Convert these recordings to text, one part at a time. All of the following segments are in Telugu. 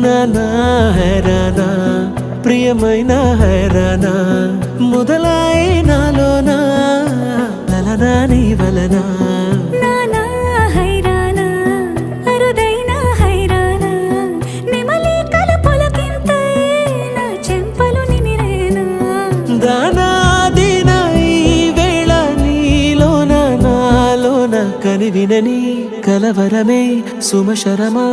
నానా హైరానా ప్రియమైన హైరానా మొదలాయి నాలోనా లలనా నీ వలనా నానా హైరానా అరుదైన హైరానా నెమలి కలపులకింతై నా చెంపలు నిమిరేనా దానాదిన ఈ వేళ నీలోన నాలోన కనివినని కలవరమే సుమశరమా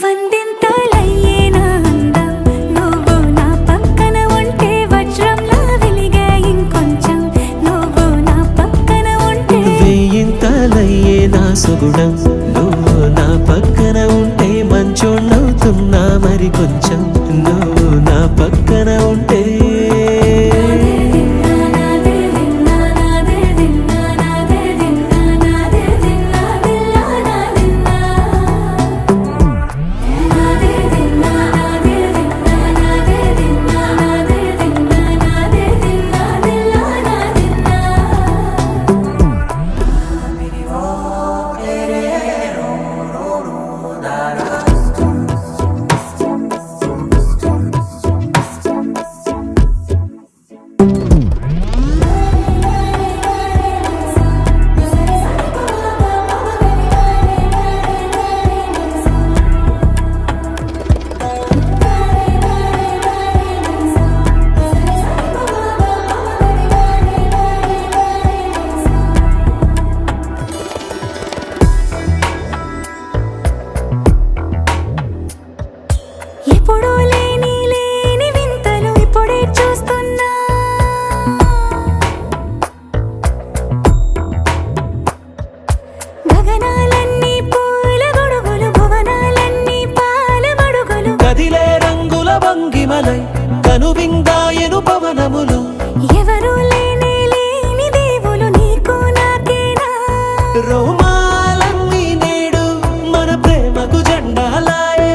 వందింతలయ్యేనా అందం నువ్వు నా పక్కన ఉంటే వజ్రంలా వెలిగే ఇంకొంచెం నువ్వు నా పక్కన ఉంటే వెయ్యింతలయ్యే నా సుగుణం నువ్వు నా పక్కన ఉంటే మంచోణ్ణవుతున్నా మరి కొంచెం నువ్వు నా పక్కన ఉంటే ఎప్పుడూ లేని వింతలు ఇప్పుడే చూస్తున్నా గగనాలన్నీ పూల గొడుగులు భువనాలన్నీ పాల మడుగులు కదిలే రంగుల భంగిమలై కనువిందాయను పవనములు ఎవరూ లేని దేవులు నీకు నాకేనా రోమాలన్నీ నేడు మన ప్రేమకు జెండాలాయే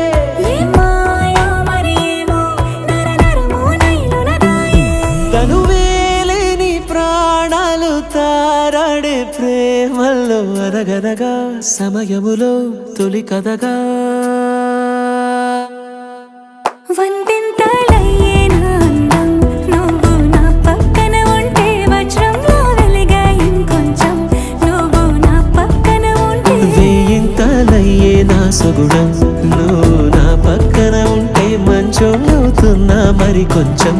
ఏ మాయో మరి ఏమో నరనరమో నైలున దాయే తనువేలేని ప్రాణాలు తారాడే ప్రేమల్లో అనగనగా సమయములో తొలి కథగా వందింతలయ్యేనా అందం నువ్వు నా పక్కన ఉంటే వజ్రంలా వెలిగే ఇంకొంచెం నువ్వు నా పక్కన ఉంటే వెయ్యింతలయ్యే నా సుగుణం నువ్వు నా పక్కన ఉంటే మంచోణ్ణవుతున్నా మరి కొంచెం